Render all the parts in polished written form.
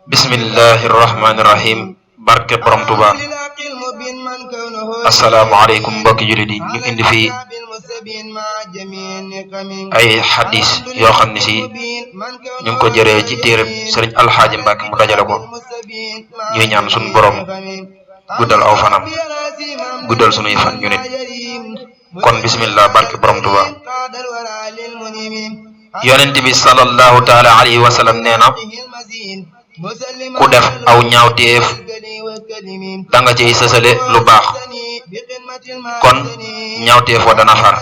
Bismillahirrahmanirrahim. Barke borom Tuuba. Asalaamaaleykum mbokki jullit yi ñu indi fi ay xadis yoo xam ne si ñu ngi ko jëree ci téereb Sëriñ Alxaaji Mbàkke mu dajale ko ñuy ñaan suñu borom guddal aw fanam guddal sunuy fan ñu nit kon bismillah. Barke borom Tuuba. yonent bi sallallahu taala alayhi wa sallam nee na ku def aw ñaawteef danga ciy sësale lu baax kon ñaawteef wa dana far.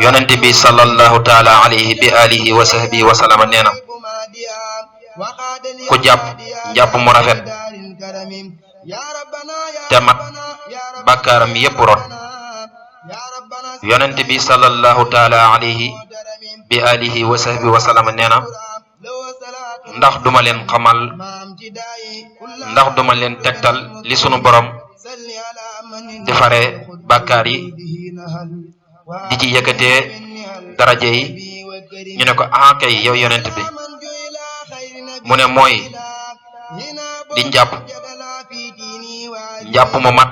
yonent bi sallallahu taala alayhi bi alihi wa sahbihi wa sallam nee na ku jàpp njàpp mu rafet te mat bàkkaaram yépp rot. yonent bi sallallahu taala alayhi bi alihi wa sahbihi wa sallam nee na ndax duma leen xamal ndax duma leen tegtal li sunu borom di fare bàkkaar yi di ci yëkkatee daraje yi ñu ne ko kay yow yonent bi mu ne mooy di njàpp mu mat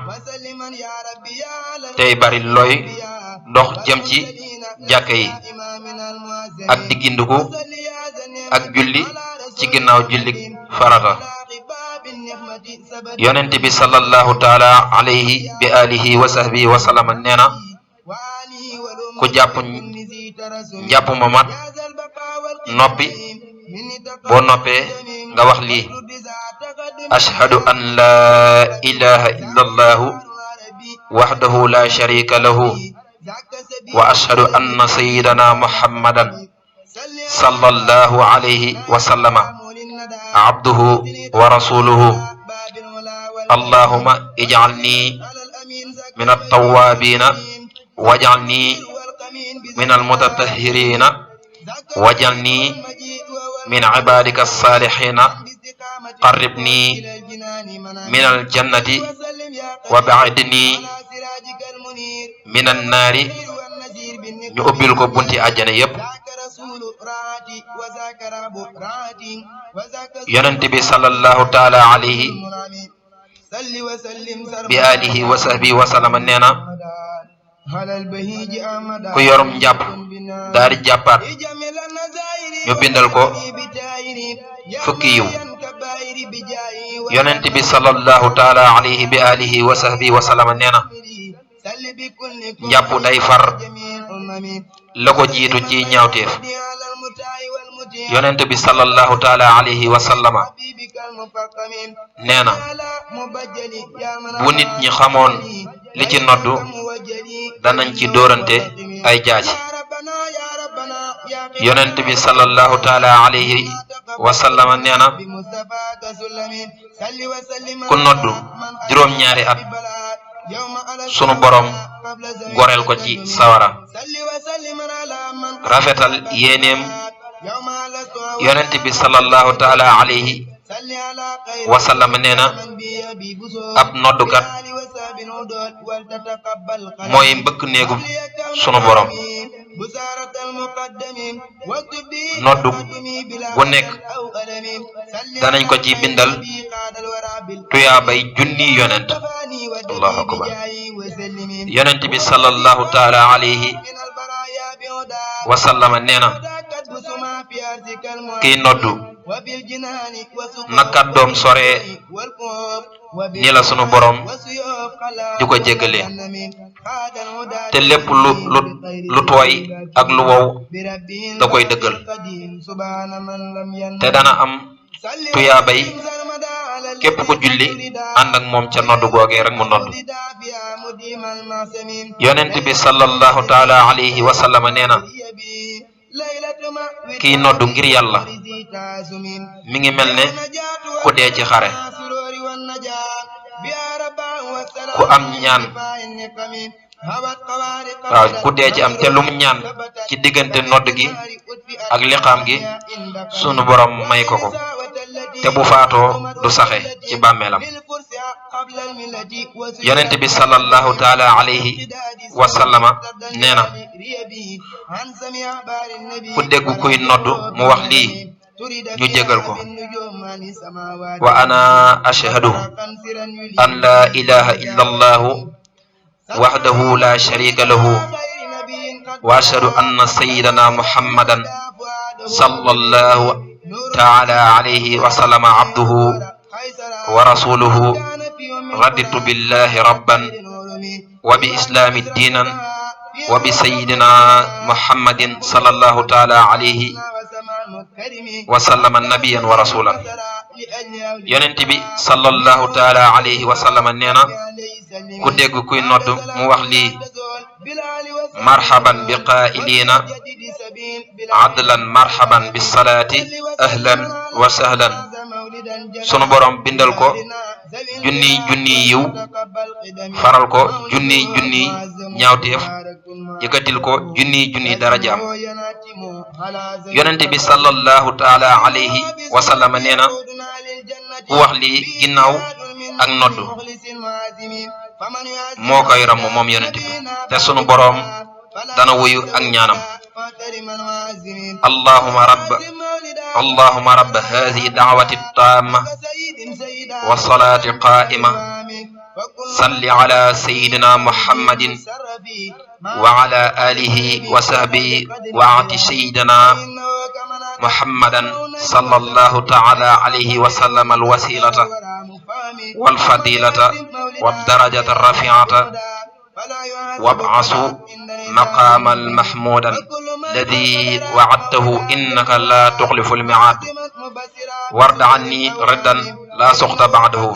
tey bari looy dox jëm ci jàkka yi ak di gindiku ak julli ci ginnaaw julli farata. yonent bi sallallahu taala alayhi bi alihi wa sahbihi wa sallam nee na ku jàpp njàpp mu mat noppi boo noppee nga wax lii: ashhadu an la ilaha illa allahu wahdahu la sharika lahu wa ashhadu anna sayyidana muhammadan sallallahu alayhi wa sallama abduhu wa rasuluhu. allahumma ij'alni min at-tawwabina waj'alni min al-mutatahhirina waj'alni min ibadika as-salihina qarribni min al-jannati wa ba'idni min an-nari. ñu ubbil ko bunti àjjana yépp. yonent bi sallallahu taala alayhi bi alihi wa sahbihi wa sallam nee na ku yorum njàpp daal di jàppaat ñu bindal ko fukki yiw. yonent bi sallallahu taala alayhi bi alihi wa sahbihi wa sallam nee na njàpp day far la ko jiitu ci ñaawteef. yonent bi sallallahu taala alayhi wa sallama nee na bu nit ñi xamoon li ci noddu danañ ci dóorante ay jaaji. yonent bi sallallahu taala alayhi wa sallama nee na ku noddu juróom-ñaari at sunu borom goreel ko ci sawara. rafetal yéeneem. yonent bi sallallahu taala alayhi wa sallam nee na ab noddukat mooy mbëkk néegu sunu borom. noddu bu nekk danañ ko ci bindal tuyaabay junni yonent. allahu akbar. yonent bi sallallahu taala alayhi wa sallam nee na kiy noddu na kàddoom sore ni la sunu borom di ko jéggale te lépp lu tooy ak lu wow da koy dëggal te dana am tuyaabay képp ku julli ànd ak moom ca noddu googee rek mu noddu. yonent bi sallallahu taala alayhi wa sallam nee na kiy noddu ngir yàlla mi ngi mel ne ku dee ci xare. ku am ñaan ku dee ci am te lum ñaan ci diggante nodd gi ak liqaam gi sunu borom may ko ko. te bu faatoo du saxe ci bàmmeelam yonent bi sallallahu taala alayhi wa sallama nee na ku dégg kuy nodd mu wax lii ñu jégal ko wa ana ashhadu an la ilaha illa allahu wahdahu la sharika lahu wa ashhadu anna sayyidana muhammadan sallallahu taala alayhi wa sallama abduhu wa rasuluhu raditu billahi rabban wa bi islami diinan wa bi sayyidina muhammadin sallallahu taala alayhi wa sallama nabiyan wa rasulan yonent bi sallallahu taala alayhi wa sallama nee na ku dégg kuy nodd mu wax lii marhaban bi qaa'iliina adlan marhaban bis salaati ahlan wa sahlan sunu borom bindal ko junniy junniy yiw faral ko junniy junniy ñaawteef yëkkatil ko junniy junniy darajaam yonent bi sallallahu taala alayhi wa sallam nee na ku wax lii ginnaaw ak nodd moo koy ramm moom yonent bi te sunu boroom dana wuyu ak ñaanam allahumma rabb hadhihi da'wati tamma wa salati qa'ima salli ala sayyidina muhammadin wa ala alihi wa sahbihi wa ati sayyidina muhammadan sallallahu ta'ala alayhi wa sallam alwasilata wal fadilata wad darajata rafi'ata wab'asu maqaman mahmudan alladhi wa'adtahu innaka la tukhlifu al-mi'ad warda anni riddan la sukhta ba'dahu